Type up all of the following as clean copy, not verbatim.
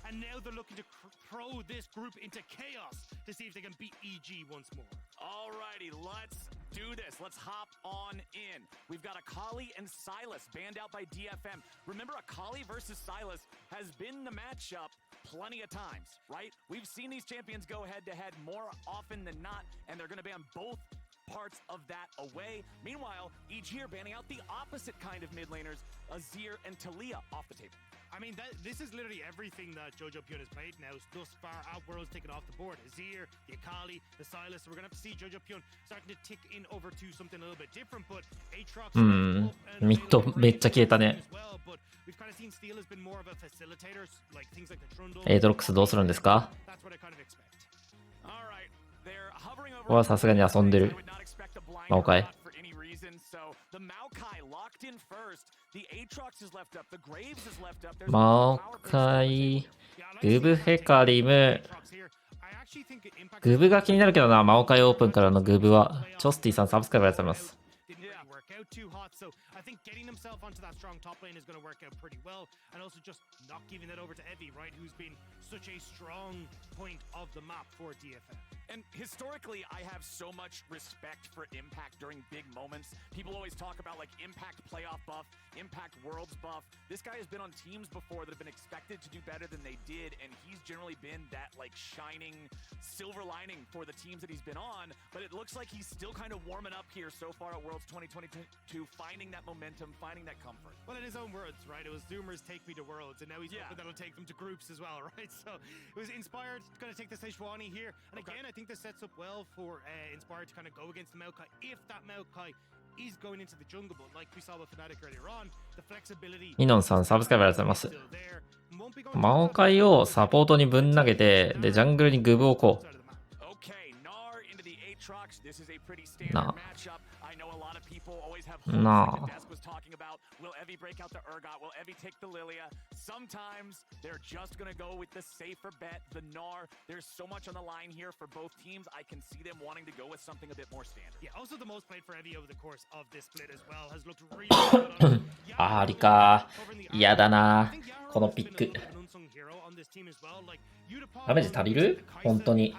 and now they're looking to throw this group into chaos to see if they can beat EG once more. Alrighty, let's do this. Let's hop on in. We've got Akali and Silas banned out by DFM. Remember, Akali versus Silas has been the matchup plenty of times, right? We've seen these champions go head-to-head more often than not, and they're going to ban both parts of that away. Meanwhile, EG are banning out the opposite kind of mid laners, Azir and Talia, off the table. I mean, this is literally everything that Jojo Pyun has played now thus far at Worlds taken off the board. Azir, the Akali, the Silas. So we're going to have to see Jojo Pyun starting to tick in over to something a little bit different. But Aatrox... ミッドめっちゃ消えたね。We've kind of seen Steel has been more of a facilitator, like things like the Trundle. エイトロックスどうするんですか？ That's what I kind of expect. Alright, they're hovering over... ここはさすがに遊んでる。マオカイ。マオカイ、グブヘカリム。グブが気になるけどな、マオカイオープンからのグブは。チョスティさんサブスクライブありがとうございます。Too hot, so I think getting himself onto that strong top lane is going to work out pretty well, and also just not giving that over to Evie, right, who's been such a strong point of the map for DFM. And historically, I have so much respect for Impact during big moments. People always talk about like Impact playoff buff, Impact Worlds buff. This guy has been on teams before that have been expected to do better than they did, and he's generally been that like shining silver lining for the teams that he's been on. But it looks like he's still kind of warming up here so far at Worlds 2022, finding that momentum, finding that comfort. Well, in his own words, right? It was Zoomers take me to Worlds, and now he's hoping that'll take them to groups as well, right? So it was Inspired going to take the Sejuani here, and again, I think this sets up well for Inspired to kind of go against the Maokai if that Maokai is going into the jungle, but like we saw with Fnatic earlier on, the flexibility. ミノンさんサブスクライブありがとうございます。マオカイをサポートにぶん投げて、でジャングルにグブをこう。なあ。なあ。Will Evie break out the Urgot? Will Evie take the Lilia? Sometimes they're just going to go with the safer bet, the Gnar. There's so much on the line here for both teams. I can see them wanting to go with something a bit more standard. Yeah, also the most played for Evie over the course of this split as well has looked really good. ありか。嫌だな。このピック。ダメージ足りる？本当に。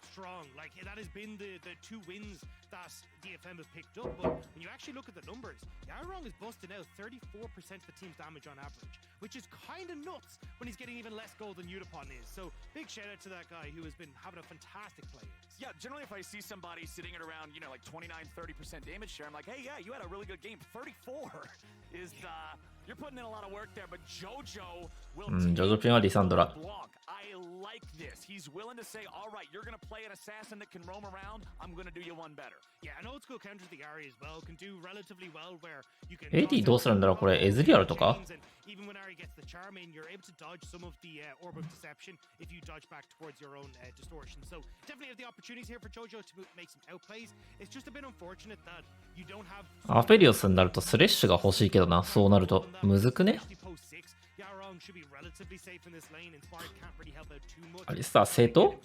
Strong. Like that has been the two wins that DFM have picked up. But when you actually look at the numbers, Yarong is busting out 34% of the team's damage on average, which is kind of nuts when he's getting even less gold than Udapon is. So big shout out to that guy who has been having a fantastic play. Yeah, generally if I see somebody sitting at around, you know, like 29-30% damage share, I'm like, hey, yeah, you had a really good game. 34 is you're putting in a lot of work there, but Jojo will Jojo Pyun はリサンドラ。I like this. He's willing to say, all right, you're going to play an assassin that can roam around. I'm going to do you one better. Yeah, an old school counter the Ari as well can do relatively well where you can AD どうするんだろうこれエズリアルとか Even when Ari gets the charm in, you're able to dodge some of the orb of deception if you dodge back towards your own distortion. So definitely have the opportunities here for Jojo to make some outplays. It's just a bit unfortunate that you don't have アフェリオスになるとスレッシュが欲しいけどな。そうなるとむずくね。あれさ、生徒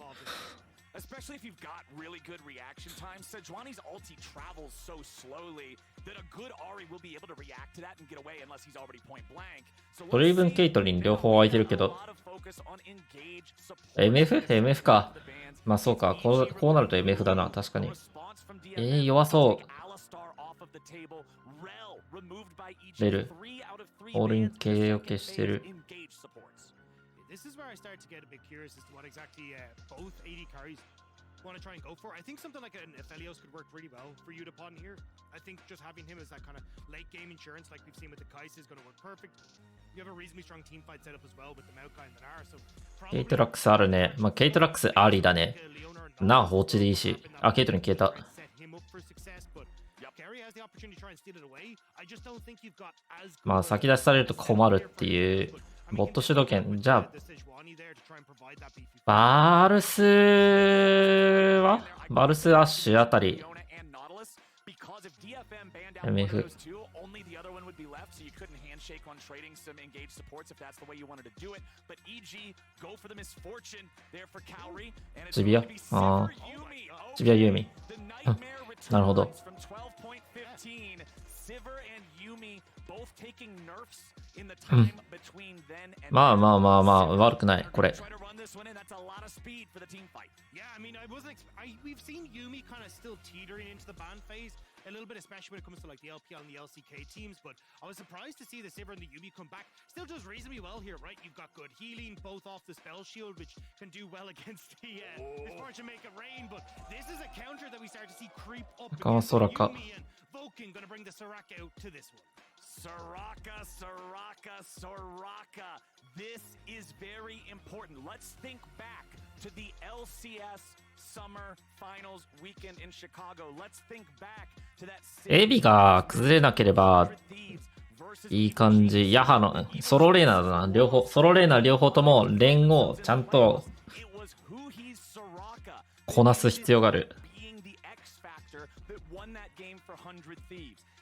？Especially if you've got really good reaction time, Sejuani's ulti travels so slowly that a good Ahri will be able to react to that and get away unless he's already point blank. ドレイブン・ケイトリン両方空いてるけど MF か。まあそうか、こうなると MF だな、確かに。弱そう。レル、オールイン系を消してる。This is where I start to get a bit curious as to what exactly both AD carries want to try and go for. I think something like an Aphelios could work really well for Udapon here. I think just having him as that kind of late game insurance like we've seen with the Kai'Sa is going to work perfect. You have a reasonably strong team fight set up as well with the Maokai and the Gnar. So ケイトラックスあるね。まあケイトラックスありだね。なあ放置でいいし。あ、ケイトリン消えた。まあ先出しされると困るっていうボット主導権。じゃあバルスはバルスアッシュあたり MFジビアジビアユーミなるほどまあまあまあまあ、悪くない、これ。Yeah, I mean, we've seen Yumi kind of still teetering into the ban phase a little bit, especially when it comes to like the LPL and the LCK teams. But I was surprised to see the Sivir and the Yumi come back. Still does reasonably well here, right? You've got good healing, both off the spell shield, which can do well against the Misfortune Make It Rain. But this is a counter that we start to see creep up. Yumi and Vulcan gonna bring the Soraka out to this one. Soraka. This is very important. Let's think back to the LCS Summer Finals weekend in Chicago. Let's think back to that. エビが崩れなければいい感じ。ヤハのソロレーナーだな。両方、ソロレーナー両方とも連をちゃんとこなす必要がある。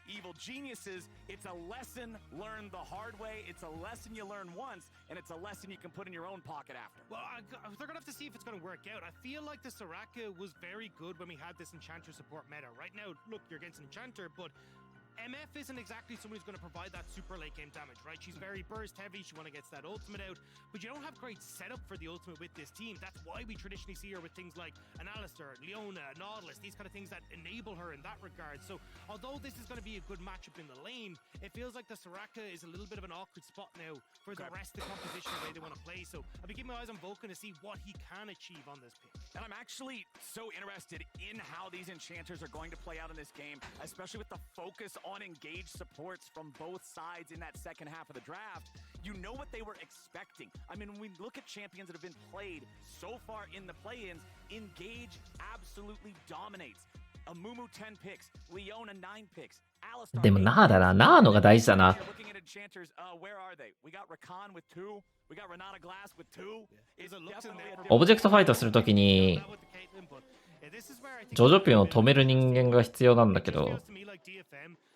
Evil geniuses, it's a lesson learned the hard way. It's a lesson you learn once, and it's a lesson you can put in your own pocket after. Well, they're gonna have to see if it's gonna work out. I feel like the Soraka was very good when we had this Enchanter support meta. Right now, look, you're against an Enchanter, but MF isn't exactly someone who's going to provide that super late game damage, right? She's very burst heavy. She want to get that ultimate out, but you don't have great setup for the ultimate with this team. That's why we traditionally see her with things like an Alistar, Leona, Nautilus, these kind of things that enable her in that regard. So although this is going to be a good matchup in the lane, it feels like the Soraka is a little bit of an awkward spot now for the rest of the composition the way they want to play. So I'll be keeping my eyes on Vulcan to see what he can achieve on this pick. And I'm actually so interested in how these enchanters are going to play out in this game, especially with the focus on engaged supports from both sides in that second half of the draft. You know what they were expecting. I mean, when we look at champions that have been played so far in the play-ins, Engage absolutely dominates. Amumu 10 picks, Leona 9 picks. でもナーだな。ナーのが大事だな。オブジェクトファイトするときにジョジョピンを止める人間が必要なんだけど。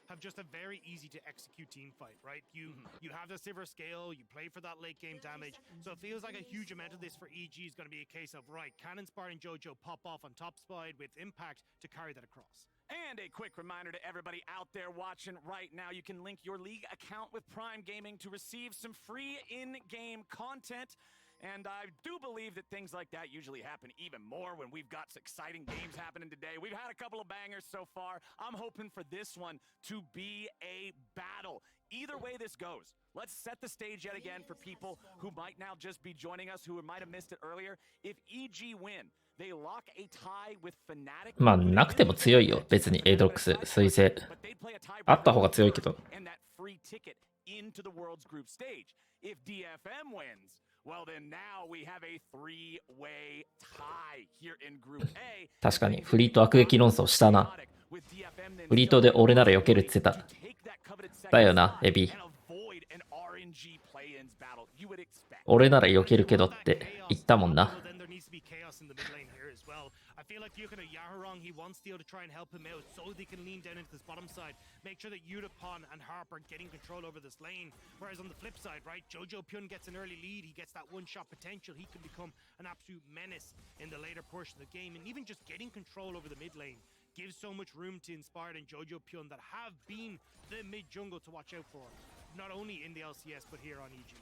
have just a very easy to execute team fight, right? You have the Sivir scale, you play for that late game damage, so it feels like a huge amount of this for EG is going to be a case of, right, can Inspire and Jojo pop off on top side with impact to carry that across. And a quick reminder to everybody out there watching right now, you can link your league account with Prime Gaming to receive some free in-game content. And I do believe that things like that usually happen even more when we've got exciting games happening today. We've had a couple of bangers so far. I'm hoping for this one to be a battle. Either way this goes, let's set the stage yet again for people who might now just be joining us, who might have missed it earlier. If EG win, they lock a tie with Fnatic. まあなくても強いよ。別にエイドロックス、彗星。あった方が強いけど。And that free ticket into the Worlds group stage. If DFM wins, well then now we have a three-way tie here in Group A. 確かにフリート悪撃論争したな。フリートで俺なら避けるって言ってた。だよな、エビ。俺なら避けるけどって言ったもんな。I feel like looking at Yaharong, he wants Theo to try and help him out so they can lean down into this bottom side. Make sure that Yutapon and Harp are getting control over this lane. Whereas on the flip side, right, Jojo Pyun gets an early lead. He gets that one-shot potential. He can become an absolute menace in the later portion of the game. And even just getting control over the mid lane gives so much room to Inspired and Jojo Pyun that have been the mid-jungle to watch out for. Not only in the LCS, but here on EG.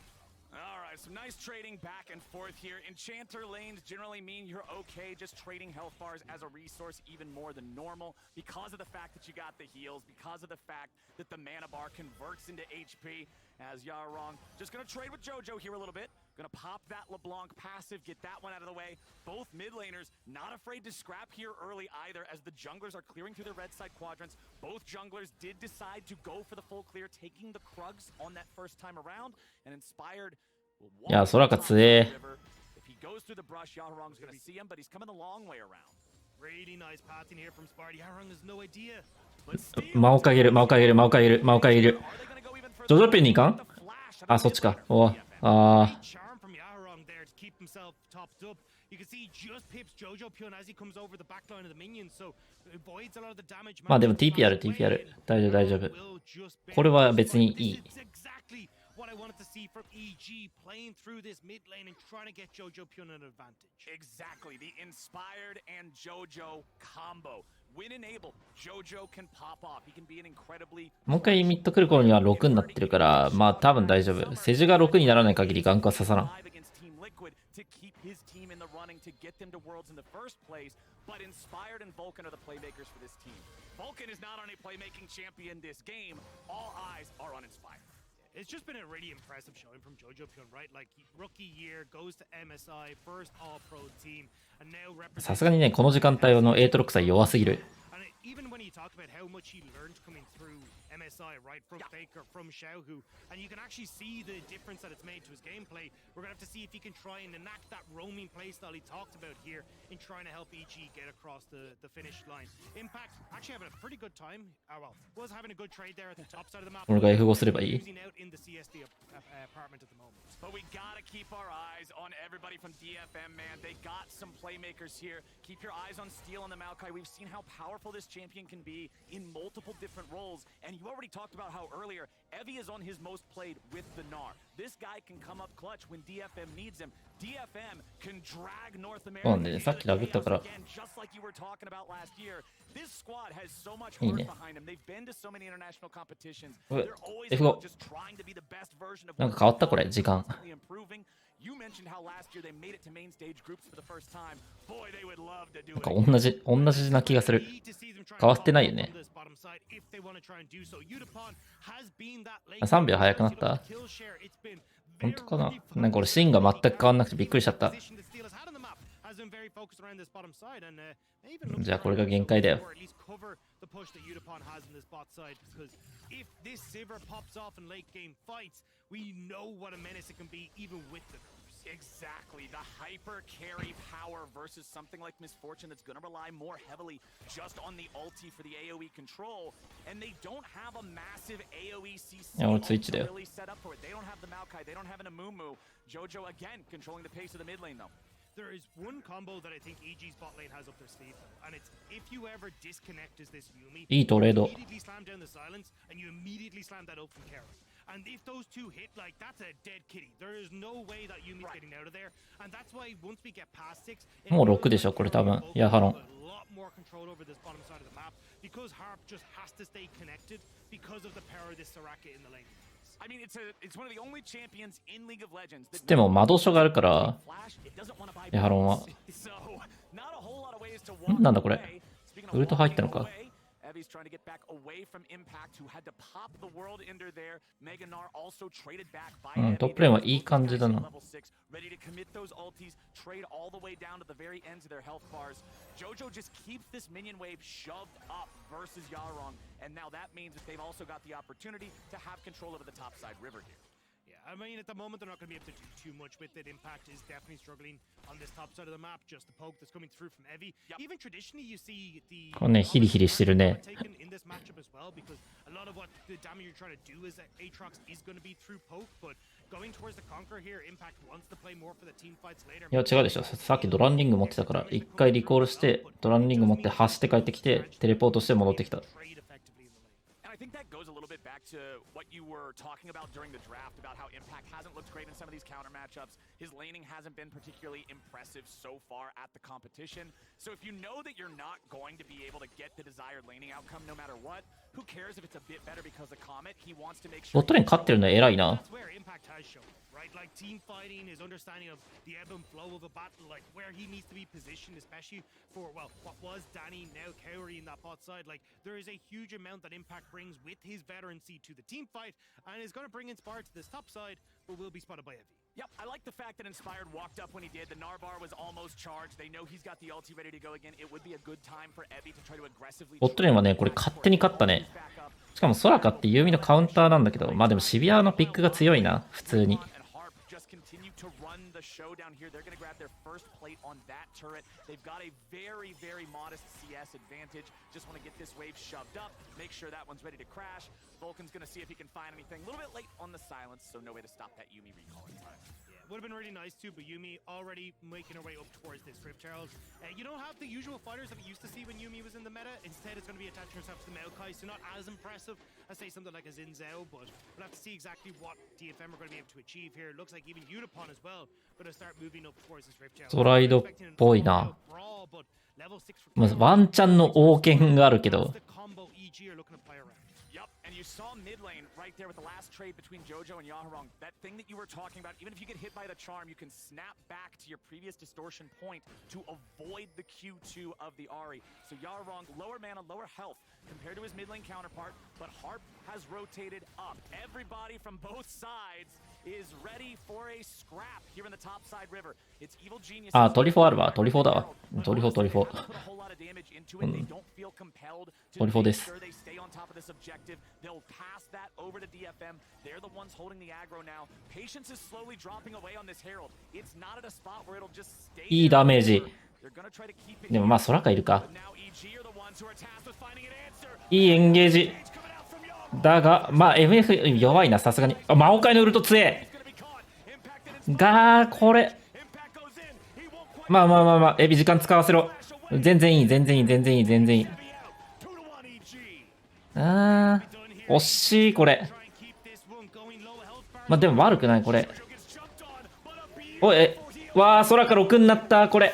All right, some nice trading back and forth here. Enchanter lanes generally mean you're okay just trading health bars as a resource even more than normal because of the fact that you got the heals, because of the fact that the mana bar converts into HP. As Yarong just going to trade with Jojo here a little bit. Going to pop that LeBlanc passive, get that one out of the way. Both mid laners not afraid to scrap here early either as the junglers are clearing through their red side quadrants. Both junglers did decide to go for the full clear, taking the Krugs on that first time around. And Inspired will walk. いや、空が強え。 If he goes through the brush, Yarong's going to see him, but he's coming the long way around. Really nice pathing here from Inspired. Yarong has no idea. 間をかける、間をかける、間をかける、間をかける。ジョジョピンに行かん？あ、そっちか。おああ。まあでも TP ある、TP ある。大丈夫、大丈夫。これは別にいい。what I wanted to see from EG playing through this mid lane and trying to get Jojo Pyun an advantage. Exactly, the inspired and Jojo combo. When enabled, Jojo can pop off. He can be an incredibly... もう一回ミッド来る頃には6になってるから、まあ多分大丈夫。セジが6にならない限りガンクは刺さらん。To keep his team in the running to get them to Worlds in the first place, but Inspired and Vulcan are the playmakers for this team. Vulcan is not only playmaking champion this game, all eyes are on Inspired. It's just been a really impressive showing from Jojo Pyun, right? Like, rookie year, goes to MSI, first all-pro team, and now represents... さすがにね、この時間帯のエイトロック祭弱すぎる。Even when you talk about how much he learned coming through MSI, right, from Faker, from Xiaohu, and you can actually see the difference that it's made to his gameplay. We're going to have to see if he can try and enact that roaming playstyle he talked about here in trying to help EG get across the finish line. Impact actually having a pretty good time. Well, was having a good trade there at the top side of the map. 俺が F5 すればいい。 Losing out in the CSD apartment at the moment. But we gotta keep our eyes on everybody from DFM, man. They got some playmakers here. Keep your eyes on Steel and the Maokai. We've seen how powerful this champion can be in multiple different roles. And you already talked about how earlier Evie is on his most played with the Gnar. This guy can come up clutch when DFM needs him. DFM can drag North America. そうね、さっきラグったから。 Just like you were talking about last year. This squad has so much heart behind them. They've been to so many international competitions. They're always just trying to be the best version of なんか変わったこれ、時間。 You mentioned how last year they made it to main stage groups for the first time. Boy, they would love to do なんか同じな気がする。変わってないよね。3秒早くなった？本当かな？なんか俺シーンが全く変わんなくてびっくりしちゃった。じゃあこれが限界だよ。Exactly, the hyper carry power versus something like Misfortune that's going to rely more heavily just on the ulti for the AoE control, and they don't have a massive AoE CC really set up for it. They don't have the Maokai, they don't have an Amumu. Jojo again controlling the pace of the mid lane though. There is one combo that I think EG's bot lane has up their sleeve, and it's if you ever disconnect as this Yumi, you immediately slam down the silence, and you immediately slam that open carry. And if those two hit, like, that's a dead kitty. There is no way that Yumi's getting out of there. And that's why once we get past 6, もう6でしょこれ多分。いや、ハロン。a lot more control over this bottom side of the map because Harp just has to stay connected because of the power of this Soraka in the lane. I mean, it's one of the only champions in League of Legends. でも魔導書があるから、ヤハロンは。なんだこれ。ウルト入ったのか。Evie's trying to get back away from Impact, who had to pop the World Ender there. Mega Gnar also traded back by Evie. トップレーンはいい感じだな。 Ready to commit those ultis, trade all the way down to the very ends of their health bars. Jojo just keeps this minion wave shoved up versus Yarong, and now that means that they've also got the opportunity to have control over the top side river here. I mean, at the moment, they're not going to be able to do too much with it. Impact is definitely struggling on this top side of the map. Just the poke that's coming through from Evie. Even traditionally, you see the... これね、ヒリヒリしてるね。 in this matchup as well, because a lot of what the damage you're trying to do is that Aatrox is going to be through poke, but going towards the Conqueror here, Impact wants to play more for the team fights later. いや、違うでしょ。さっきドランリング持ってたから、一回リコールして、ドランリング持って走って帰ってきて、テレポートして戻ってきた。I think that goes a little bit back to what you were talking about during the draft about how Impact hasn't looked great in some of these counter matchups. His laning hasn't been particularly impressive so far at the competition. So if you know that you're not going to be able to get the desired laning outcome no matter what, who cares if it's a bit better because of Comet? He wants to make sure. ボットレーン勝ってるの偉いな。 That's where Impact has shown, right? Like team fighting, his understanding of the ebb and flow of a battle, like where he needs to be positioned, especially for, well, what was Danny, now Kaori in that bot side. Like there is a huge amount that Impact brings with his veterancy to the team fight, and is going to bring Inspired to this top side, but will be spotted by Evie. Yep, I like the fact that Inspired walked up when he did. The Narbar was almost charged. They know he's got the ulti ready to go again. It would be a good time for Evie to try to aggressively. ボットレーンはね、これ勝手に勝ったね。しかもソラカってユーミのカウンターなんだけど、まあでもシビアのピックが強いな、普通に。To run the showdown here. They're going to grab their first plate on that turret. They've got a very, very modest CS advantage. Just want to get this wave shoved up, make sure that one's ready to crash. Vulcan's going to see if he can find anything. A little bit late on the silence, so no way to stop that Yumi recall in time. Yeah, would have been really nice too, but Yumi already making her way up towards this Rift Herald. You don't have the usual fighters that we used to see when Yumi was in the meta. Instead, it's going to be attaching herself to the Maokai, so not as impressive as say something like a Xin Zhao, but we'll have to see exactly what DFM are going to be able to achieve here. It looks like even Udapon as well going to start moving up towards this Rift Herald. トライドっぽいな。まずワンチャンの王権があるけど。Yep, and you saw mid lane right there with the last trade between Jojo and Yaharong. That thing that you were talking about, even if you get hit by the charm, you can snap back to your previous distortion point to avoid the Q2 of the Ahri. So Yaharong, lower mana, lower health compared to his mid lane counterpart, but Harp has rotated up. Everybody from both sides is ready for a scrap here in the top side river. It's evil genius. あ、トリフォーあるわ。トリフォーだわ。トリフォー、トリフォー。トリフォーです。いいダメージ。でもまあ、空がいるか。いいエンゲージ。だが、まあ、MF 弱いな、さすがに。あ、魔王界のウルト強え。これ。まあまあまあまあ、エビ時間使わせろ。全然いい、全然いい、全然いい、全然いい。惜しい、これ。まあでも悪くない、これ。おい、わあ、空から6になった、これ。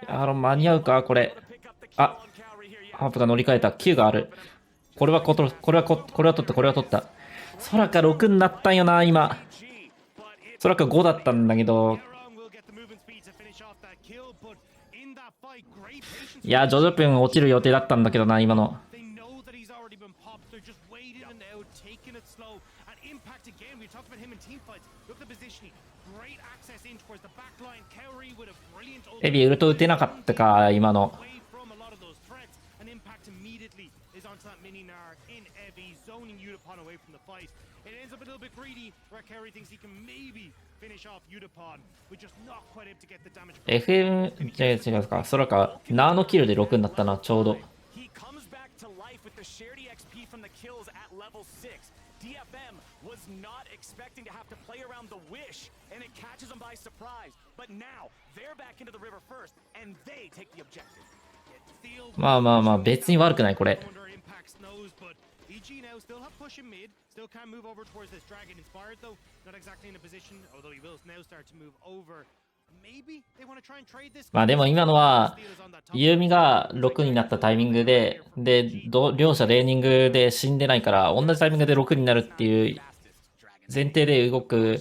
間に合うか、これ。あ、ハープが乗り換えた。Q がある。これは取った、これは取った。空が6になったんよな、今。空が5だったんだけど。いや、ジョジョピョン落ちる予定だったんだけどな、今の。エビウルト打てなかったか、今の。FM じゃ違うか、空か、ナーノキルで6になったな、ちょうど。まあまあまあ、別に悪くない、これ。まあでも今のは、ユーミが6になったタイミングで、両者レーニングで死んでないから、同じタイミングで6になるっていう前提で動く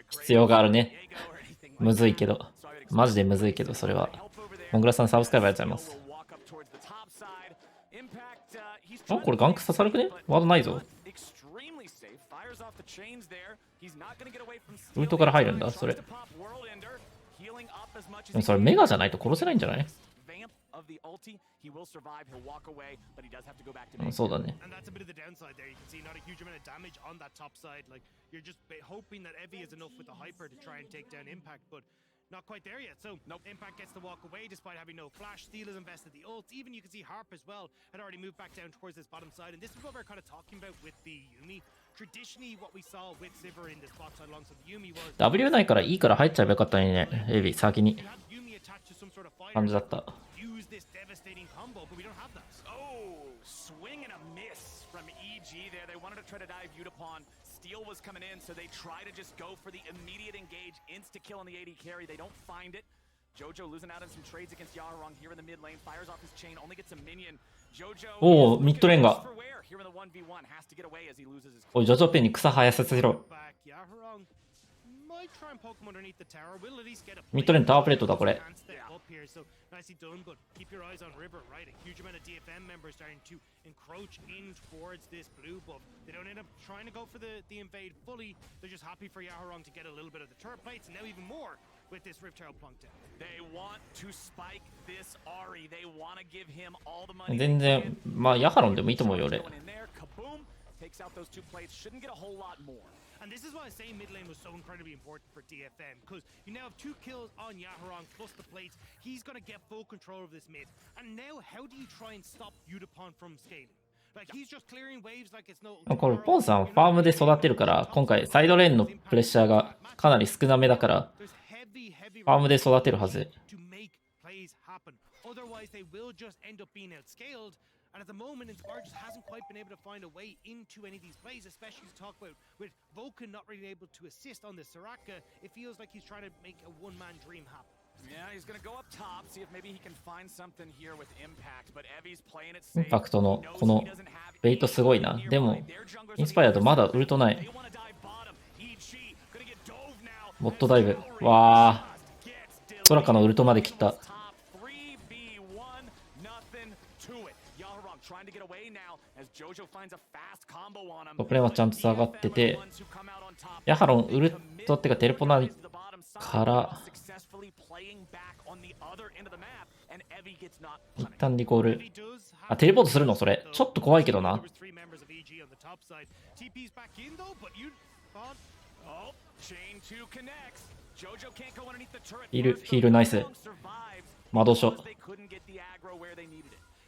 必要があるね。むずいけど。マジでむずいけど、それは。モングラさんサブスクライブありがとうございます。あ、これガンク刺さるくね？ワードないぞ。ウルトから入るんだ、それ。でもそれメガじゃないと殺せないんじゃない？そうだね。Not quite there yet, so Impact gets to walk away despite having no flash. Steel has invested the ult. Even you can see Harp as well had already moved back down towards this bottom side. And this is what we're kind of talking about with the Yumi. Traditionally, what we saw with Sivir in this bot side alongside Yumi was W ないからいいから入っちゃえばよかったのにね、エビ先に。感じだった。Use this devastating combo, but we don't have that. Oh, swing and a miss from EG there. They wanted to try to dive Udapon. Steel was coming in, so they try to just go for the immediate engage, insta-kill on the AD carry. They don't find it. Jojo losing out on some trades against Yaharong here in the mid lane. Fires off his chain, only gets a minion. Jojo おお、ミッドレーンが。 here in the 1v1 has to get away as he loses his おい、ジョジョペンに草生やさせろ。ミッドレーンタワープレートだ、これ。Nicely done, but keep your eyes on River, right? A huge amount of DFM members starting to encroach in towards this blue buff. They don't end up trying to go for the invade fully. They're just happy for Yaharong to get a little bit of the turret plates, and now even more with this Rift Herald plunked in. They want to spike this Ahri. They want to give him all the money. 全然、まあ、ヤハロンでもいいと思うよ、俺。takes out those 2 plates, shouldn't get a whole lot more. And this is why I say mid lane was so incredibly important for DFM, because you now have 2 kills on Yaharong plus the plates. He's going to get full control of this mid. And now, how do you try and stop Udapon from scaling? Like, he's just clearing waves like it's no. これポンさんファームで育ってるから、今回サイドレーンのプレッシャーがかなり少なめだから、ファームで育てるはず。Otherwise, they will just end up being outscaled. And at the moment, Inspire just hasn't quite been able to find a way into any of these plays, especially to talk about with Vulcan not really able to assist on this Soraka. It feels like he's trying to make a one-man dream happen. Yeah, he's gonna go up top, see if maybe he can find something here with impact, but Evi's playing it イン safe. パクトのこのベイトすごいな。でも、インスパイアだとまだウルトない。ボットダイブ。わあ。ソラカのウルトまで切った。トップレーンはちゃんと下がってて、ヤハロンウルトってかテレポないから一旦リコール。あ、テレポートするのそれちょっと怖いけどな。ヒールナイス。魔導書。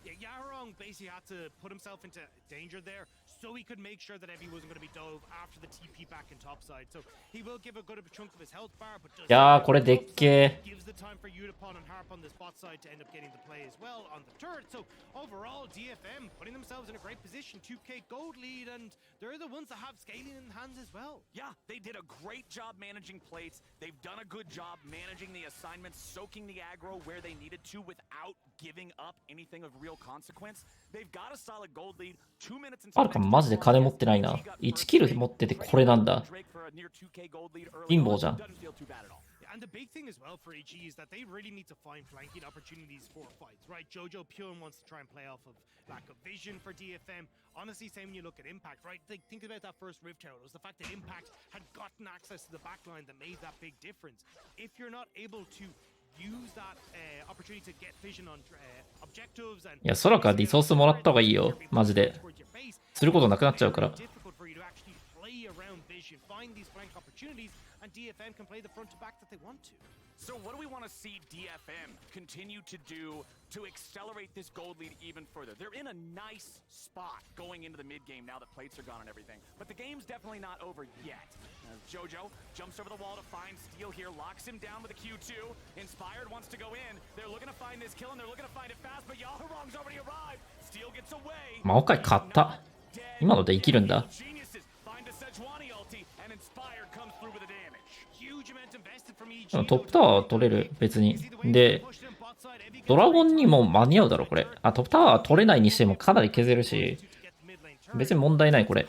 Yaharong basically had to put himself into danger there so he could make sure that Evie wasn't going to be dove after the TP back in topside. So he will give a good chunk of his health bar, but does いやーこれでっけー。 gives the time for Udapon and Harp on this bot side to end up getting the play as well on the turret. So overall, DFM putting themselves in a great position, 2k gold lead, and they're the ones that have scaling in hands as well. Yeah, they did a great job managing plates. They've done a good job managing the assignments, soaking the aggro where they needed to without giving up anything of real consequence. They've got a solid gold lead. 2 minutes until パルカマジで金持ってないな。1キル持っててこれなんだ。貧乏じゃん。And the big thing as well for AG is that they really need to find flanking opportunities for fights, right? Jojo Pyun wants to try and play off of lack of vision for DFM. Honestly, same when you look at Impact, right? Think about that first Rift Tower. It was the fact that Impact had gotten access to the backline that made that big difference. If you're not able to use that opportunity to get vision on objectives and いや、ソラカリソースもらった方がいいよ。マジで。することなくなっちゃうから。and DFM can play the front to back that they want to. So what do we want to see DFM continue to do to accelerate this gold lead even further? They're in a nice spot going into the mid game now that plates are gone and everything, but the game's definitely not over yet. Jojo jumps over the wall to find Steel here, locks him down with a Q2. Inspired wants to go in. They're looking to find this kill and they're looking to find it fast, but Yaharong's already arrived. Steel gets away. マオカイ勝った。今ので生きるんだ。トップタワーは取れる、別に。で、ドラゴンにも間に合うだろ、これ。あ、トップタワーは取れないにしてもかなり削るし、別に問題ない、これ。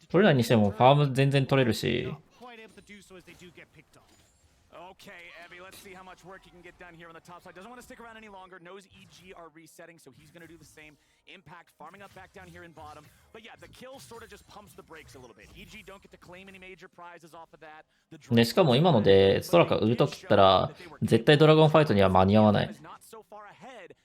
取れないにしてもファーム全然取れるし。Okay, Evie, let's see how much work he can get done here on the top side. Doesn't want to stick around any longer. Knows EG are resetting, so he's going to do the same. Impact farming up back down here in bottom. But yeah, the kill sort of just pumps the brakes a little bit. EG don't get to claim any major prizes off of that. ね、しかも今のでストラカウルト切ったら絶対ドラゴンファイトには間に合わない。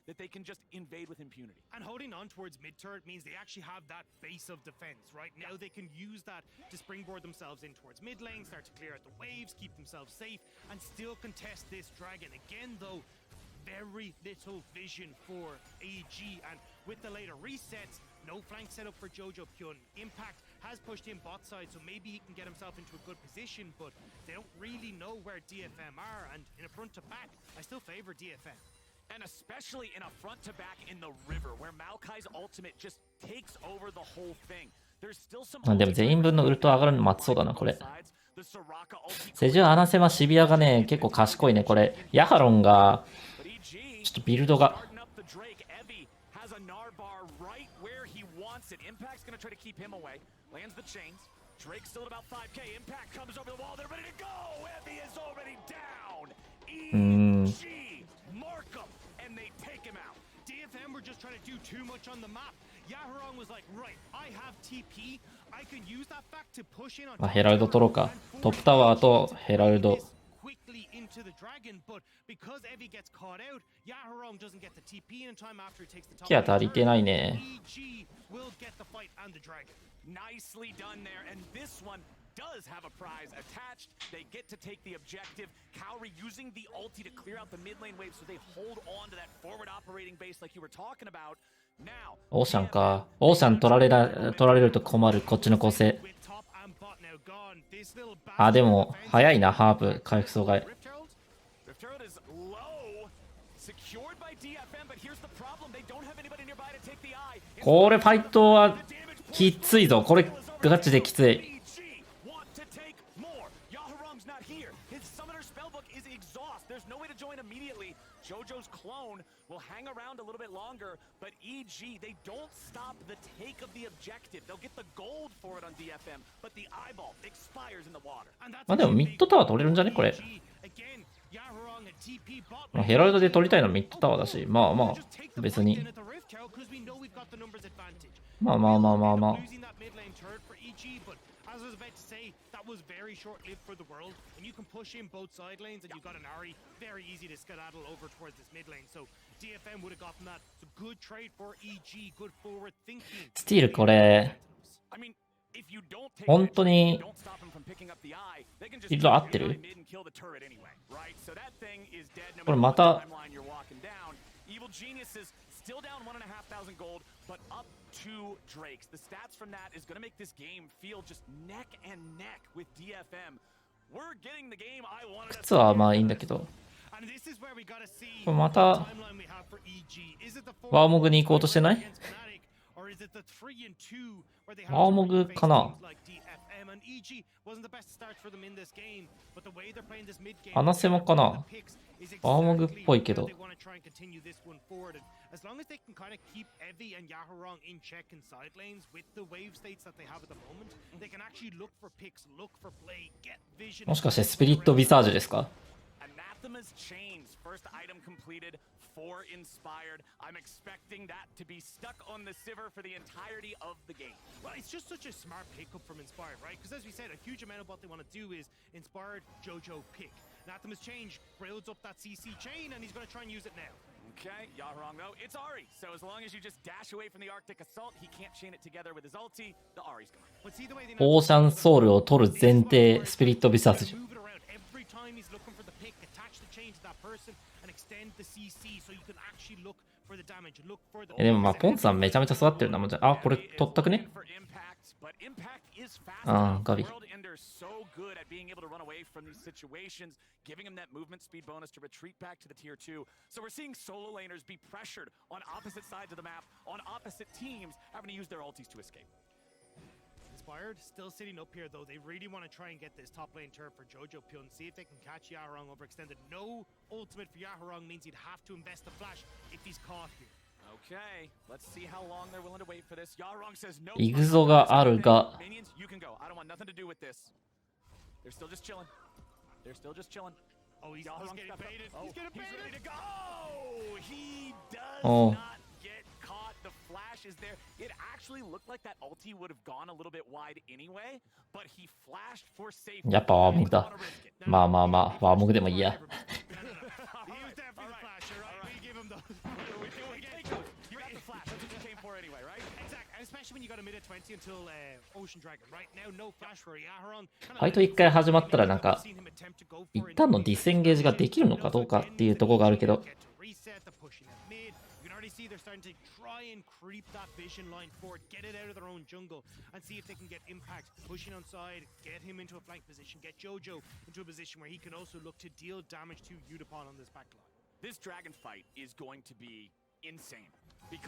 That they can just invade with impunity. And holding on towards mid turret means they actually have that base of defense, right? Now they can use that to springboard themselves in towards mid lane, start to clear out the waves, keep themselves safe, and still contest this dragon. Again, though, very little vision for AG, and with the later resets, no flank setup for Jojo Pyun. Impact has pushed in bot side, so maybe he can get himself into a good position, but they don't really know where DFM are, and in a front to back, I still favor DFM. And especially in a front to back in the river, where Maokai's ultimate just takes over the whole thing. There's still some. でも全員分のウルト上がるの待ちそうだな、これ。セジュアナセマシビアがね、結構賢いね、これ。ヤハロンが、ちょっとビルドが。DFM were just trying to do too much on the map. Yaharong was like, right, I have TP. I can use that fact to push in on. ヘラルド取ろうか。トップタワーとヘラルド。quickly into into the dragon, but because Evie gets caught out, Yaharong doesn't get the TP in time after he takes the top. ケア足りてないね。 EG will get the fight and the dragon. Nicely done there, and this one does have a prize attached. They get to take the objective. Cowrie using the ulti to clear out the mid lane wave so they hold on to that forward operating base like you were talking about. Now, オーシャンか。オーシャン取られると困る、こっちの構成。 with top and bot now gone, this little あ、でも、早いな、ハープ、回復阻害。 Rift Herald is low, secured by DFM, but here's the problem. They don't have anybody nearby to take the eye. これ、ファイトは、きついぞ。これ、ガチできつい。 EG want to take more. Yaharong's not here. His summoner spellbook is exhaust. There's no way to join immediately. JoJo's clone will hang around a little bit longer, but EG, they don't stop the take of the objective. They'll get the gold for it on DFM, but the eyeball expires in the water. まあでも、ミッドタワー取れるんじゃねこれ。 Again, Yaharong and TP bot まあヘラルドで取りたいのはミッドタワーだし、まあまあ、別に。 まあまあまあまあまあ。 losing that mid lane turret for EG, but as I was about to say, that was very short-lived for the world. When you can push in both side lanes and you've got an Ahri, very easy to skedaddle over towards this mid lane. So DFM would have gotten that. It's a good trade for EG, good forward thinking. スティールこれ、 I mean, if you don't take 本当に don't stop him from picking up the eye, they can just 色合ってる mid and kill the turret anyway, right? So that thing is dead no これ matter ま what た timeline you're walking down. Evil Geniuses still down 1,500 gold, but up 2 Drakes. The stats from that is going to make this game feel just neck and neck with DFM. We're getting the game I wanted us 靴はまあいいんだけど、 And this is where we gotta see これま what た timeline we have for EG. Is it the ワーモグに行こうとしてない？ against Fnatic, or is it the 3-2 where they have ワーモグかな？ teams like DFM and EG wasn't the best start for them in this game, but the way they're playing this mid game, 話せもかな？ the picks is ワーモグっ exactly ぽいけど how they want to try and continue this one forward. And as long as they can kind of keep Evie and Yaharong in check in side lanes with the wave states that they have at the moment, they can actually look for picks, look for play, get vision. もしかしてスピリットビサージュですか？ Anathema's Chains, first item completed, 4 inspired. I'm expecting that to be stuck on the Sivir for the entirety of the game. Well, it's just such a smart pickup from Inspired, right? Because as we said, a huge amount of what they want to do is Inspired, JoJo, pick. Anathema's Change builds up that CC chain, and he's going to try and use it now. Okay, Yaharong though, it's Ahri. So as long as you just dash away from the Arctic Assault, he can't chain it together with his ulti, the Ahri's gone. But see the way they オーシャンソウルを取る前提、スピリットビサージュ。 move it around every time he's looking for the pick, attach the chain to that person, and extend the CC so you can actually look for the damage, look for the. でもまあポンさんめちゃめちゃ育ってるな。もうじゃあ、これ取ったくね？ For impact, but impact is fast あ enough. あ、ガビ。 World Ender so good at being able to run away from these situations, giving him that movement speed bonus to retreat back to the tier 2. So we're seeing solo laners be pressured on opposite sides of the map, on opposite teams, having to use their ultis to escape. Inspired, still sitting up here though. They really want to try and get this top lane turret for JoJo Pyun, see if they can catch Yaharong overextended. No ultimate for Yaharong means he'd have to invest the flash if he's caught here. Okay, let's see how long they're willing to wait for this. Yaharong says no. イグゾがあるが、 Minions, you can go. I don't want nothing to do with this. They're still just chilling. They're still just chilling. Oh, he's Yaharong getting stepped up. baited. Oh, He's getting he's ready baited. to go. He does Oh. not get caught. The flash is there. It actually looked like that ulti would have gone a little bit wide anyway, but he flashed for safety. やっぱワーモグだ。まあまあまあ、ワーモグでもいいや。 He was definitely the flasher, right? We give him the. You got the flash. That's what you came for anyway, right? Exactly, especially when you got a mid at 20 until Ocean Dragon. Right now, no flash for Yaharong. ファイト1回始まったらなんか、一旦のディスエンゲージができるのかどうかっていうところがあるけど、 See, they're starting to try and creep that vision line forward, get it out of their own jungle, and see if they can get impact pushing on side, get him into a flank position, get JoJo into a position where he can also look to deal damage to Udapon on this backline. This dragon fight is going to be insane.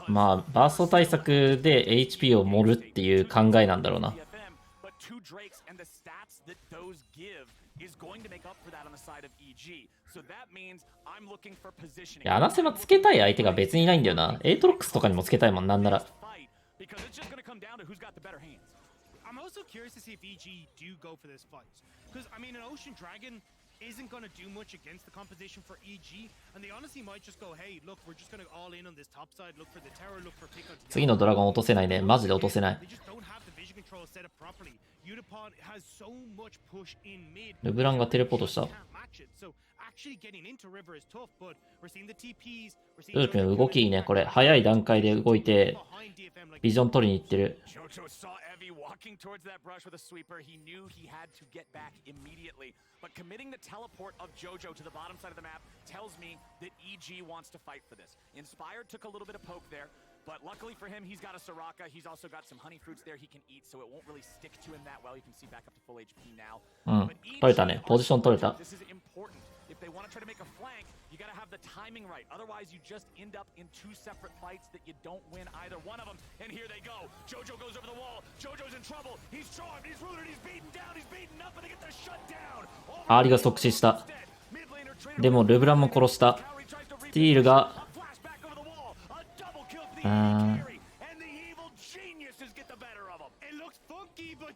まあ、バースト対策で HP を盛るっていう考えなんだろうな。 But 2 Drakes and the stats that those give is going to make up for that on the side of EG. So that means I'm looking for い positioning. や、アナセマつけたい相手が別にいないんだよな。エイトロックスとかにもつけたいもん、なんなら。 Because it's just going to come down to who's got the better hands. I'm also curious to see if EG do go for this fight. Because, I mean, an Ocean Dragon isn't going to do much against the composition for EG, and they honestly might just go, hey, look, we're just going to all in on this top side, look for the tower, look for pick on 次のドラゴン落とせないね。マジで落とせない。 They just don't have the vision control set up properly. Udapon has so much push in mid. ルブランがテレポートした。 Can't match it. So actually getting into river is tough, but we're seeing the TPs, we're seeing ジョジョ君動きいいね。これ早い段階で動いてビジョン取りに行ってる。 Jojo saw Evie walking towards that brush with a sweeper. He knew he had to get back immediately. But committing the teleport of Jojo to the bottom side of the map tells me that EG wants to fight for this. Inspired took a little bit of poke there, but luckily for him, he's got a Soraka. He's also got some honey fruits there he can eat, so it won't really stick to him that well. You can see back up to full HP now. 取れたね。ポジション取れた。 This is important. If they want to try to make a flank, you got to have the timing right. Otherwise, you just end up in two separate fights that you don't win either one of them. And here they go. Jojo goes over the wall. Jojo's in trouble. He's charmed. He's rooted. He's beaten down. He's beaten up, and they get the shutdown. アーリが即死した。でもルブランも殺した。スティールが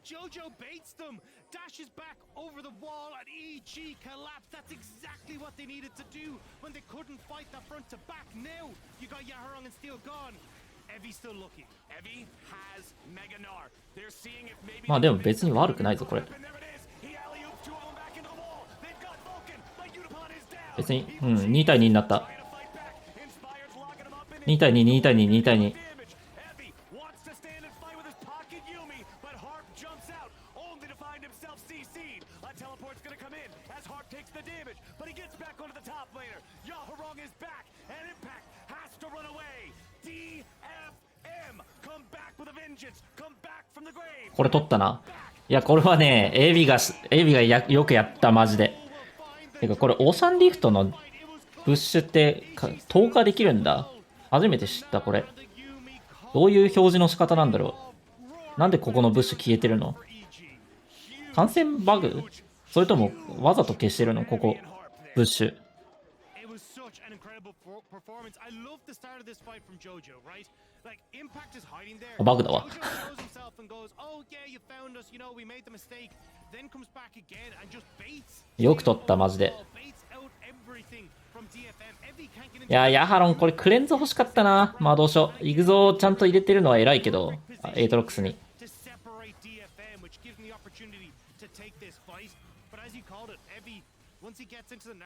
Jojo baits them, dashes back over the wall, and EG collapsed. That's exactly what they needed to do when they couldn't fight the front to back. Now you got Yaharong and Steel gone. Evie's still looking. Evie has Mega Gnar. They're seeing if maybe. まあでも別に悪くないぞこれ。別に2対2になった。2対2、2対2、2対2。これ取ったな。いや、これはね、エビがよくやった、マジで。てか、これ、オーシャンリフトのブッシュって投下できるんだ。初めて知った、これ。どういう表示の仕方なんだろう。なんでここのブッシュ消えてるの？感染バグ？それとも、わざと消してるの？ここ、ブッシュ。バグだわ。よく取った、マジで。いや、ヤハロン、これクレンズ欲しかったな。まあどうしよう。イグゾをちゃんと入れてるのは偉いけど、エイトロックスに。Once he gets into the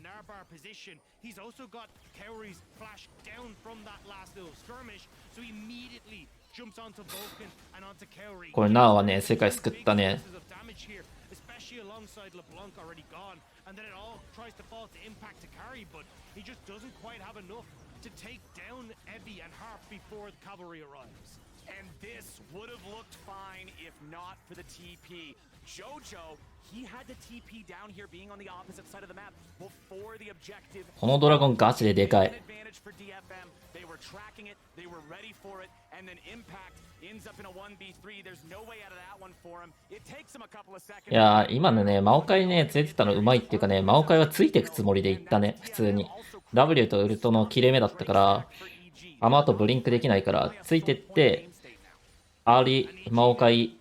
Narbar position, he's also got Kaori's flash down from that last little skirmish, so he immediately jumps onto Vulcan and onto Kaori. これナーはね、世界救ったね。Especially alongside LeBlanc already gone, and then it all tries to fall to impact to carry, but he just doesn't quite have enough to take down Evie and Harp before the cavalry arrives. And this would have looked fine if not for the TP. Jojo, he had the TP down here being on the opposite side of the map before the objective. このドラゴンガチででかい。They were tracking it, they were ready for it, and then Impact ends up in a 1v3. There's no way out of that one for him. It takes him a couple of seconds. いやー、今のね、マオカイね、連れてたのうまいっていうかね、マオカイはついていくつもりでいったね、普通に。W とウルトの切れ目だったから、あの後ブリンクできないから、ついてって、アーリー、マオカイ、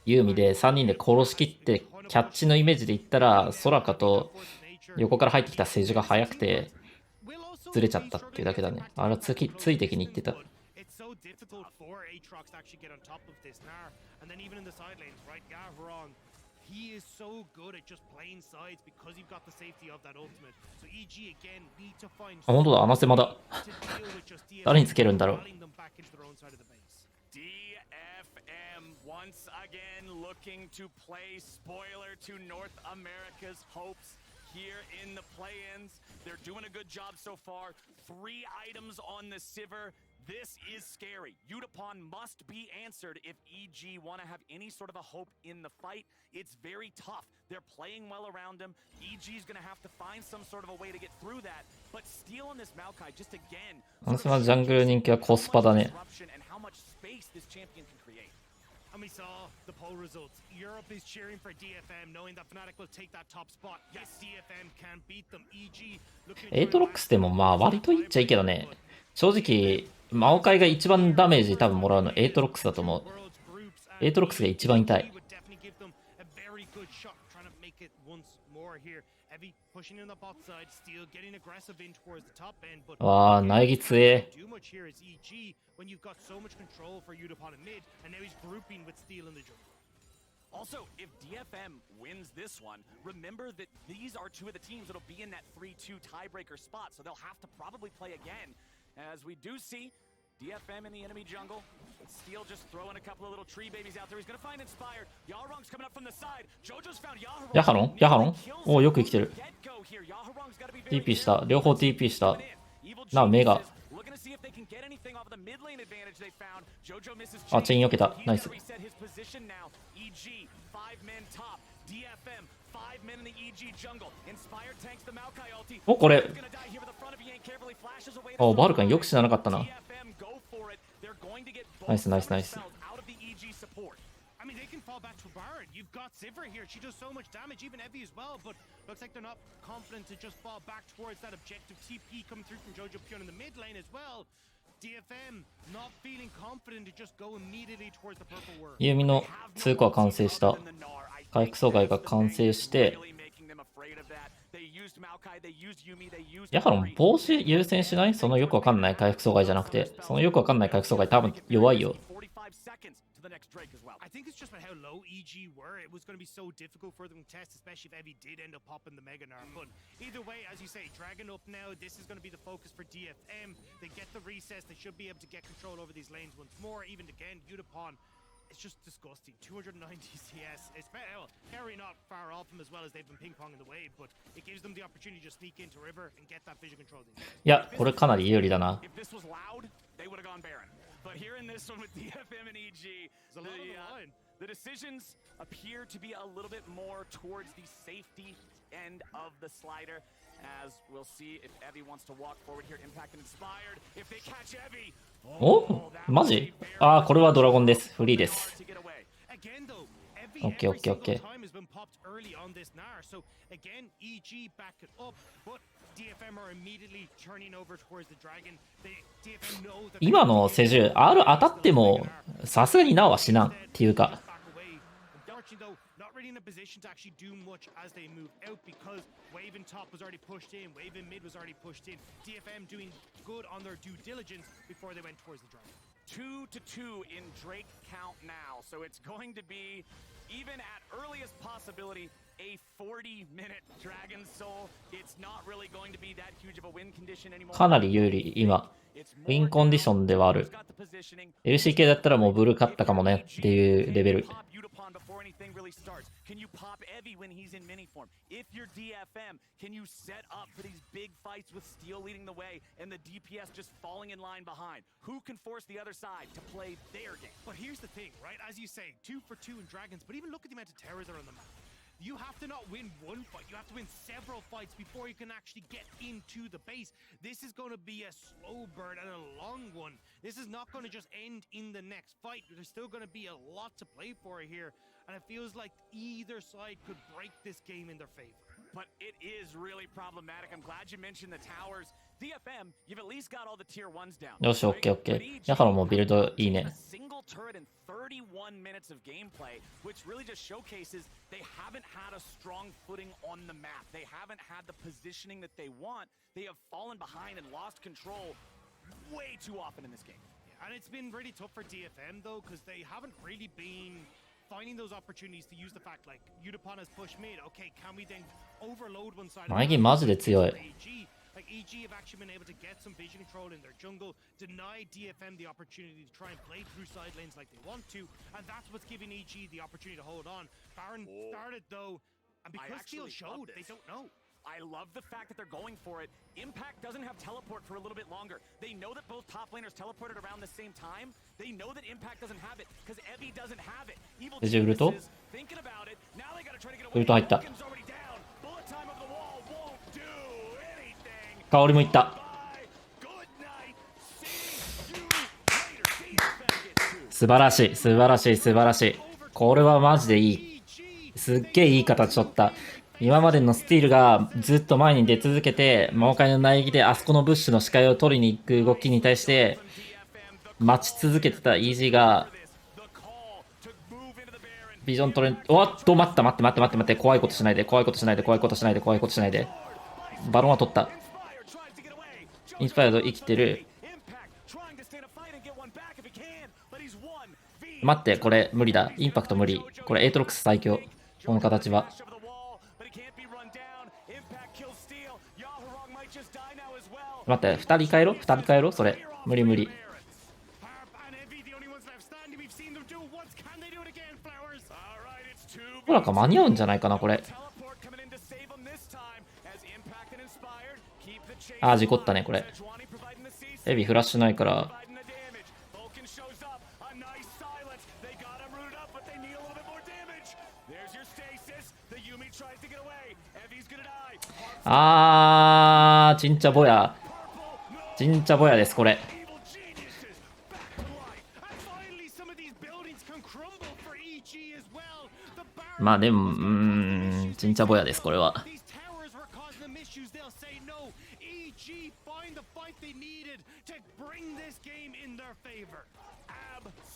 ユーミで3人で殺しきって、キャッチのイメージで言ったら、ソラカと横から入ってきたセージが速くて、ずれちゃったっていうだけだね。あれはついてきに行ってた。あ、本当だ、穴狭だ。誰につけるんだろう。Once again looking to play spoiler to North America's hopes here in the play-ins. They're doing a good job so far. 3 items on the Sivir. This is scary. Udapon must be answered if EG want to have any sort of a hope in the fight. It's very tough. They're playing well around him. EG is going to have to find some sort of a way to get through that. But steal on this Maokai just again. あのジャングル人気はコスパだね。And we saw the poll results. Europe is cheering for DFM, knowing that Fnatic will take that top spot. Yes, DFM can beat them. EG エイトロックスでもまあ割といっちゃいいけどね。正直、マオカイが一番ダメージ多分もらうのエイトロックスだと思う。エイトロックスが一番痛い。わあ、苗木強え。Also, if DFM wins this one, remember that these are two of the teams that'll be in that 3-2 tiebreaker spot, so they'll have to probably play again. As we do see DFM in the enemy jungle. Steel just throwing a couple of little tree babies out there. He's gonna find Inspired. Yaharong's coming up from the side. Jojo's found Yaharong. ヤハロンヤハロンおお、よく生きてる。TP した。両方 TP した。な、目が。あ、チェイン避けた。ナイス。お、これ。お、バルカンよく知らなかったな。ナイスナイスナイス。I mean, they can fall back to Baron. You've got Sivir here. She does so much damage, even Evie as well. But looks like they're not confident to just fall back towards that objective. TP coming through from Jojo Pion in the mid lane as well. DFM not feeling confident to just go immediately towards the purple world. ユーミの通過は完成した。回復阻害が完成して。ヤハロン、帽子優先しない？そのよくわかんない回復阻害じゃなくて、そのよくわかんない回復阻害多分弱いよ。I think it's just about how low EG were. It was going to be so difficult for them to test, especially if Evie did end up popping the Mega Gnar. But either way, as you say, Dragon up now. This is going to be the focus for DFM. They get the recess. They should be able to get control over these lanes once more. Even again, Utapon. It's just disgusting. 290 CS. It's very not far off them as well as they've been ping-ponging the wave, but it gives them the opportunity to just sneak into River and get that vision control. いや、これかなり有利だな。But here in this one with DFM and EG, the decisions appear to be a little bit more towards the safety end of the slider. As we'll see if Evie wants to walk forward here, Impact and Inspired. If they catch Evie, おマジ？ああ、これはドラゴンです。フリーです。オッケーオッケーオッケー。今のセジュ、R 当たってもさすがになおは死なんっていうか。Not really in a position to actually do much as they move out because Wave in top was already pushed in, Wave in mid was already pushed in. DFM doing good on their due diligence before they went towards the dragon. 2-2 in Drake count now, so it's going to be, even at earliest possibility, a 40-minute Dragon Soul. It's not really going to be that huge of a win condition anymore. かなり有利、今。ウィンコンディションではある。LCK だったらもうブルー勝ったかもねっていうレベル。Can you pop Evie when he's in mini form? If you're DFM, can you set up for these big fights with Steel leading the way and the DPS just falling in line behind? Who can force the other side to play their game? But here's the thing, right? As you say, 2 for 2 in Dragons, but even look at the amount of terrors that are on the map. You have to not win one fight, you have to win several fights before you can actually get into the base. This is going to be a slow burn and a long one. This is not going to just end in the next fight. There's still going to be a lot to play for here. And it feels like either side could break this game in their favor. But it is really problematic. I'm glad you mentioned the towers. DFM, you've at least got all the tier 1s down. よし、オッケーオッケー。ヤハロもビルドいいね。Single turret in 31 minutes of gameplay, which really just showcases they haven't had a strong footing on the map. They haven't had the positioning that they want. They have fallen behind and lost control way too often in this game. And it's been really tough for DFM though, because they haven't really been finding those opportunities to use the fact like Utapon has pushed mid. Okay, can we then overload one side? マイギマジで強い。Like EG have actually been able to get some vision control in their jungle, deny DFM the opportunity to try and play through side lanes like they want to, and that's what's giving EG the opportunity to hold on. Baron started though, and because Steel showed, they don't know. I love the fact that they're going for it. Impact doesn't have teleport for a little bit longer. They know that both top laners teleported around the same time. They know that Impact doesn't have it because Evie doesn't have it. Evil geniuses thinking about it. Now they got to try to get away. Vulcan's already down. Bullet time of the wall won't do anything. 香りもいった。素晴らしい、素晴らしい、素晴らしい。これはマジでいい。すっげえいい形取った。今までのスティールがずっと前に出続けて、魔界の苗木であそこのブッシュの視界を取りに行く動きに対して、待ち続けてた EG が、ビジョン取れん。おっと、待った待って待って待って待って。怖いことしないで、怖いことしないで、怖いことしないで、怖いことしないで。バロンは取った。インスパイアド生きてる。待って、これ無理だ。インパクト無理。これエイトロックス最強。この形は。待って、2人帰ろ ?2 人帰ろそれ。無理無理。ほらか間に合うんじゃないかな、これ。あー、事故ったね、これ。エビフラッシュないから。あー、ちんちゃぼや。ちんちゃぼやです、これ。まあでも、ちんちゃぼやです、これは。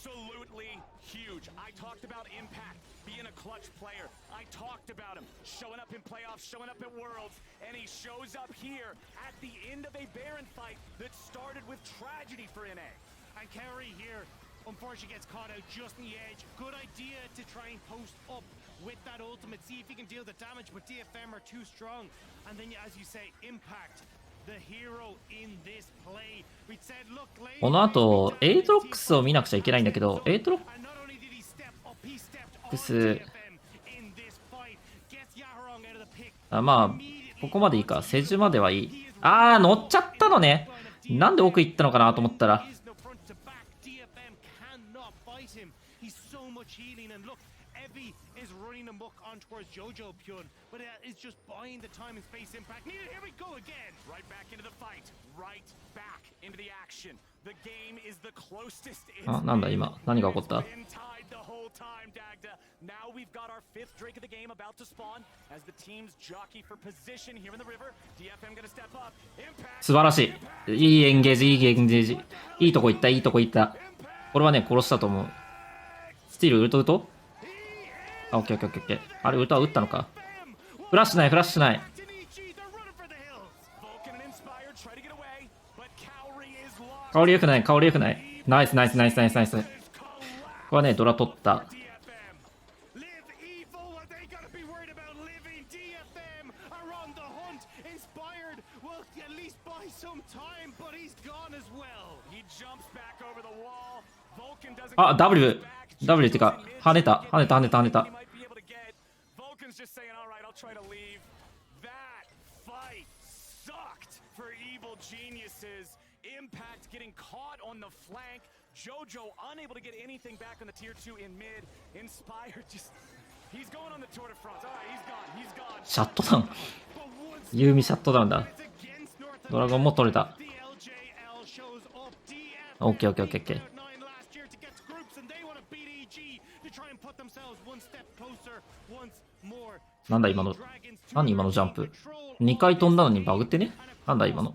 Absolutely huge. I talked about impact, being a clutch player. I talked about him showing up in playoffs, showing up at Worlds, and he shows up here at the end of a Baron fight that started with tragedy for NA. And Kerry here, unfortunately, gets caught out just in the edge. Good idea to try and post up with that ultimate, see if he can deal the damage, but DFM are too strong. And then, as you say, impact. この後、エイトロックスを見なくちゃいけないんだけど、エイトロックス、まあ、ここまでいいか。セジュまではいい。あー、乗っちゃったのね。なんで奥行ったのかなと思ったら。is running amok on towards Jojo Pyun, but it's just buying the time and space impact. Here we go again. Right back into the fight. Right back into the action. The game is the closest. あ、なんだ今。何が起こった？ Now we've got our fifth Drake of the game about to spawn as the teams jockey for position here in the river. DFM gonna step up. 素晴らしい。いいエンゲージ、いいエンゲージ。いいとこ行った、いいとこ行った。これはね、殺したと思う。スティール、ウルトウルト？あ、オッケーオッケーオッケー。あれ、歌を打ったのか。フラッシュない、フラッシュない。香り良くない、香り良くない。ナイスナイスナイスナイスナイス。これはね、ドラ取った。あ、W ってか、跳ねた、跳ねた、跳ねた、跳ねた。Impact getting caught on the flank. Jojo unable to get anything back on the tier 2 in mid. Inspired just he's going on the Tour de France. All right, he's gone. He's gone. シャットダウン。ユーミシャットダウンだ。ドラゴンも取れた。オッケーオッケーオッケーオッケー。なんだ今の。何今のジャンプ。2回飛んだのにバグってね。なんだ今の。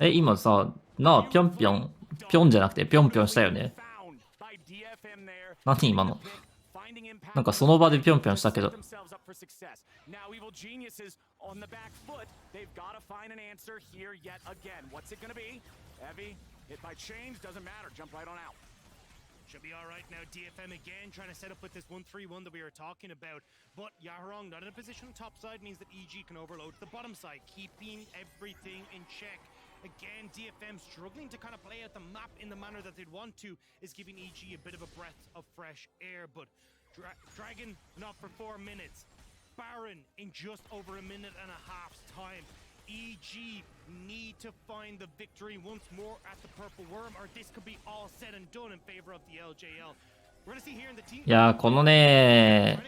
今さ、なあ、ぴょんぴょん、ぴょんじゃなくてぴょんぴょんしたよね。何今の。なんかその場でぴょんぴょんしたけど。Should be all right now. DFM again trying to set up with this 1-3-1 that we were talking about. But Yaharong not in a position top side means that EG can overload the bottom side, keeping everything in check. Again, DFM struggling to kind of play out the map in the manner that they'd want to is giving EG a bit of a breath of fresh air. But Dragon not for 4 minutes. Baron in just over a minute and a half's time. EG need to find the victory once more at the Purple Worm, or this could be all said and done in favor of the LJL. We're gonna see here in the team. いやー、このね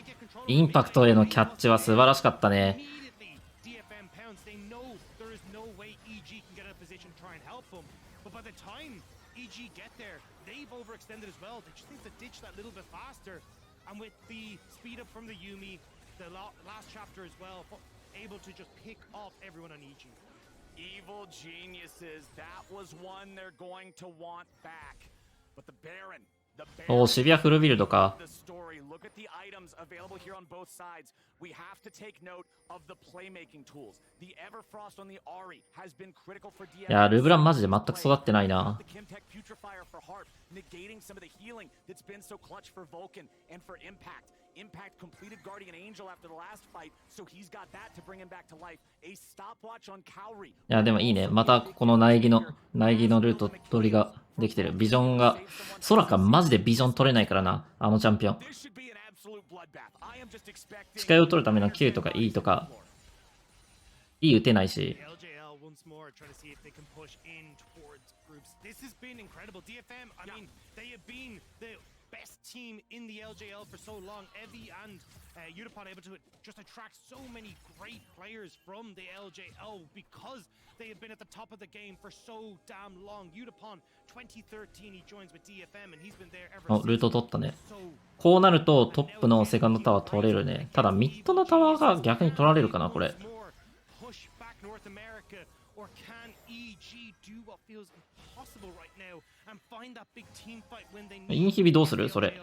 ー、インパクトへのキャッチは素晴らしかったね。DFM pounds, they know there is no way EG can get in a position to try and help them. But by the time EG get there, they've overextended as well. They just need to ditch that little bit faster. And with the speed up from the Yuumi, the last chapter as well, able to just pick off everyone on EG. Evil geniuses, that was one they're going to want back. But the Baron おお、シビアフルビルドか。いや、ルブランマジで全く育ってないな。Impact completed Guardian Angel after the last fight, so he's got that to bring him back to life. A stopwatch on Cowrie. いや、でもいいね。またこの苗木のルート取りができてる。ビジョンが、ソラカマジでビジョン取れないからな、あのチャンピオン。近寄を取るための Q とか E とか、E 打てないし。Best team in the LJL for so long. Evie and Udapon able to just attract so many great players from the LJL because they have been at the top of the game for so damn long. Udapon 2013 he joins with DFM and he's been there ever since. ルート取ったね。こうなるとトップのセカンドタワー取れるね。ただミッドのタワーが逆に取られるかな、これ。インヒビどうするそれ。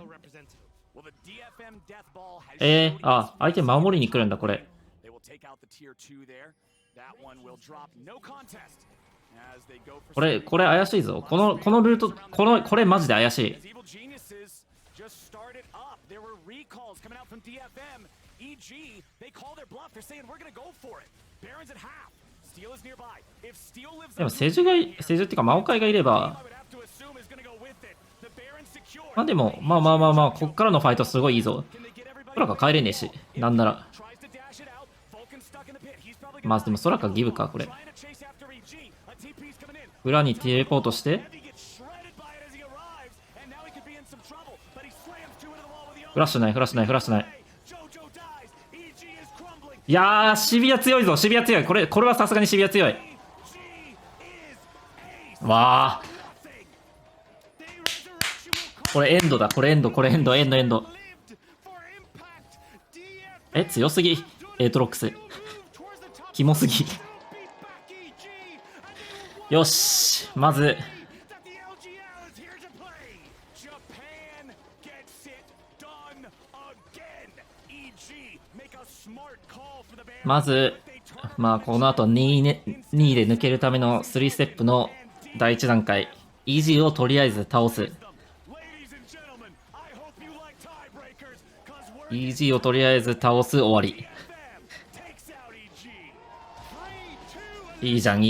あ、相手守りに来るんだ、これ。これ怪しいぞ。このルート、これマジで怪しい。でもセジュっていうかマオカイがいれば、まあでも、まあ、こっからのファイトすごいいいぞ。ソラカ帰れねえし、なんなら。まあでもソラカギブか、これ。裏にテレポートして。フラッシュない。いやー、シビア強いぞ、シビア強い。これはさすがにシビア強い。わー。これエンドだ、エンド。強すぎ。エートロックス。キモすぎ。よし、まず。まあ、この後2位で抜けるための3ステップの第1段階。EG をとりあえず倒す。EG をとりあえず倒す終わり。いいじゃん。